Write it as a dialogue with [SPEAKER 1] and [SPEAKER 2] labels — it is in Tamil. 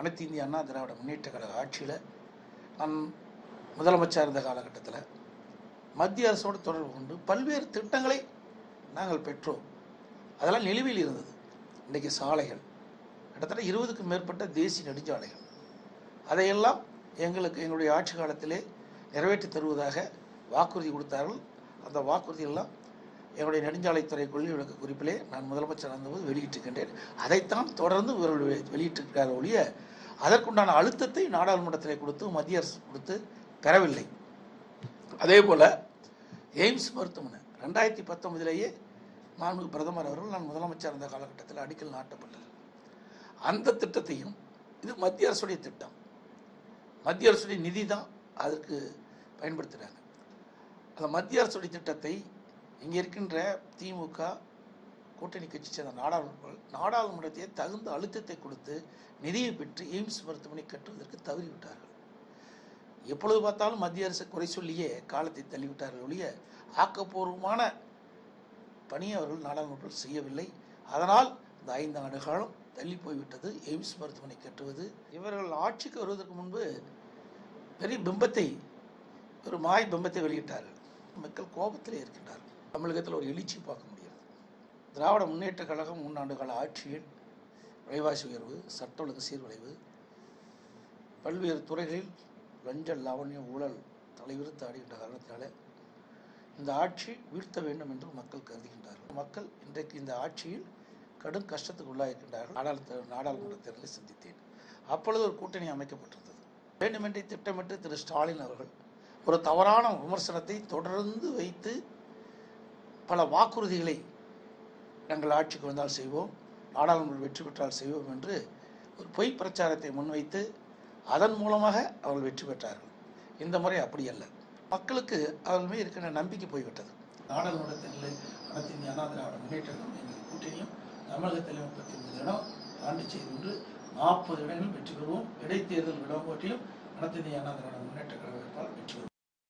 [SPEAKER 1] அனைத்து இந்திய அண்ணா திராவிட முன்னேற்ற கழக ஆட்சியில் நான் முதலமைச்சர் இருந்த காலகட்டத்தில் மத்திய அரசோடு தொடர்பு கொண்டு பல்வேறு திட்டங்களை நாங்கள் பெற்றோம். அதெல்லாம் நிலுவையில் இருந்தது. இன்றைக்கு சாலைகள் கிட்டத்தட்ட 20க்கும் மேற்பட்ட தேசிய நெடுஞ்சாலைகள் அதையெல்லாம் எங்களுடைய ஆட்சி காலத்திலே நிறைவேற்றி தருவதாக வாக்குறுதி கொடுத்தார்கள். அந்த வாக்குறுதியெல்லாம் என்னுடைய நெடுஞ்சாலைத்துறை கொள்கை விளக்க குறிப்பிலே நான் முதலமைச்சர் இருந்தபோது வெளியிட்டிருக்கின்றேன். அதைத்தான் தொடர்ந்து இவர்கள் வெளியிட்டிருக்கிறார் ஒழிய அதற்குண்டான அழுத்தத்தை நாடாளுமன்றத்திலே கொடுத்து மத்திய அரசு கொடுத்து பெறவில்லை. அதே போல் எய்ம்ஸ் மருத்துவமனை 2019 மாண்புமிகு பிரதமர் அவர்கள் நான் முதலமைச்சர் இருந்த காலகட்டத்தில் அடிக்கல் நாட்டப்பட்டது. அந்த திட்டத்தையும் இது மத்திய அரசுடைய திட்டம், மத்திய அரசுடைய நிதி தான் அதற்கு பயன்படுத்துகிறாங்க. அந்த மத்திய அரசுடைய திட்டத்தை இங்கே இருக்கின்ற திமுக கூட்டணி கட்சி சேர்ந்த நாடாளுமன்றத்தை தகுந்த அழுத்தத்தை கொடுத்து நிதியை பெற்று எய்ம்ஸ் மருத்துவமனை கட்டுவதற்கு தவறிவிட்டார்கள். எப்பொழுது பார்த்தாலும் மத்திய அரசு குறை சொல்லியே காலத்தை தள்ளிவிட்டார்கள் ஒழிய ஆக்கப்பூர்வமான பணியை அவர்கள் நாடாளுமன்றத்தில் செய்யவில்லை. அதனால் இந்த 5 ஆண்டு காலம் தள்ளி போய்விட்டது எய்ம்ஸ் மருத்துவமனை கட்டுவது. இவர்கள் ஆட்சிக்கு வருவதற்கு முன்பு பெரிய பிம்பத்தை, ஒரு மாய் பிம்பத்தை வெளியிட்டார்கள். மக்கள் கோபத்திலே இருக்கின்றார்கள். தமிழகத்தில் ஒரு எழுச்சி பார்க்க முடியாது. திராவிட முன்னேற்ற கழகம் 3 ஆண்டு கால ஆட்சியில் விலைவாசி உயர்வு, சட்ட ஒழுங்கு சீர்குலைவு, பல்வேறு துறைகளில் லஞ்ச லாவண்யம் ஊழல் தலைவிரித்து ஆடுகின்ற காரணத்தினால இந்த ஆட்சி வீழ்த்த வேண்டும் என்று மக்கள் கருதுகின்றார்கள். மக்கள் இன்றைக்கு இந்த ஆட்சியில் கடும் கஷ்டத்துக்கு உள்ளாயிருக்கின்றார்கள். நாடாளுமன்ற தேர்தலை சந்தித்தேன். அப்பொழுது ஒரு கூட்டணி அமைக்கப்பட்டிருந்தது. வேண்டுமென்றே திட்டமிட்டு திரு ஸ்டாலின் அவர்கள் ஒரு தவறான விமர்சனத்தை தொடர்ந்து வைத்து பல வாக்குறுதிகளை நாங்கள் ஆட்சிக்கு வந்தால் செய்வோம், நாடாளுமன்ற வெற்றி பெற்றால் செய்வோம் என்று ஒரு பொய் பிரச்சாரத்தை முன்வைத்து அதன் மூலமாக அவர்கள் வெற்றி பெற்றார்கள். இந்த முறை அப்படி அல்ல. மக்களுக்கு அவர்கள் மீது இருக்கின்ற நம்பிக்கை போய்விட்டது. நாடாளுமன்றத்தில் அனைத்து இந்திய அண்ணா திராவிட முன்னேற்ற கழகம் கூட்டணியும் தமிழகத்தில் 39 இடம் தாண்டி செய்து 40 இடங்களில் வெற்றி பெறுவோம். இடைத்தேர்தல் விடப்போட்டிலும் அனைத்து இந்திய அண்ணா திராவிட முன்னேற்ற கழகத்தால் வெற்றி பெறுவோம்.